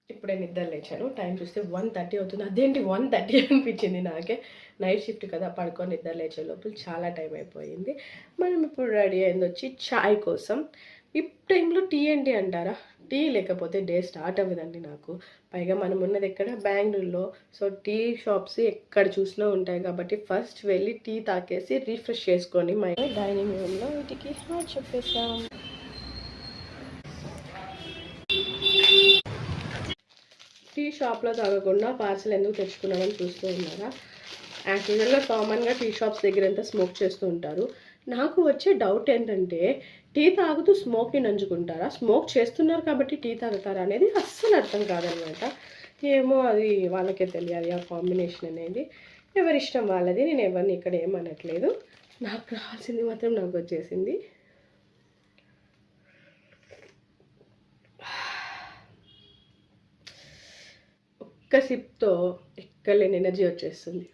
ఇప్పుడే నిద్ర లేచాను. టైం చూస్తే 1:30 అవుతుంది. అదేంటి 1:30 అనిపించింది నాకే. నైట్ షిఫ్ట్ కదా, పడుకొని నిద్ర లేచే లోపల చాలా టైం అయిపోయింది. మనం ఇప్పుడు రెడీ అయింది వచ్చి చాయ్ కోసం. ఈ టైంలో టీ ఏంటి అంటారా? టీ లేకపోతే డే స్టార్ట్ అవ్వదండి నాకు. పైగా మనం ఉన్నది ఎక్కడ, బెంగళూరులో. సో టీ షాప్స్ ఎక్కడ చూసినా ఉంటాయి కాబట్టి ఫస్ట్ వెళ్ళి టీ తాకేసి రిఫ్రెష్ చేసుకొని మా డైనింగ్ రూమ్లో వీటికి చెప్పేసాం. టీ షాప్లో తాగకుండా పార్సల్ ఎందుకు తెచ్చుకున్నామని చూస్తూ ఉన్నారా? యాక్చువల్గా కామన్గా టీ షాప్స్ దగ్గర అంతా స్మోక్ చేస్తూ ఉంటారు. నాకు వచ్చే డౌట్ ఏంటంటే, టీ తాగుతూ స్మోక్ని నంచుకుంటారా, స్మోక్ చేస్తున్నారు కాబట్టి టీ తాగుతారా అనేది అస్సలు అర్థం కాదనమాట. ఏమో అది వాళ్ళకే తెలియాలి ఆ కాంబినేషన్ అనేది. ఎవరిష్టం వాళ్ళది. నేను ఎవరిని ఇక్కడ ఏమనట్లేదు. నాకు రావాల్సింది మాత్రం నాకు వచ్చేసింది. ఒక్క సిప్తో ఎక్కలేని ఎనర్జీ వచ్చేస్తుంది.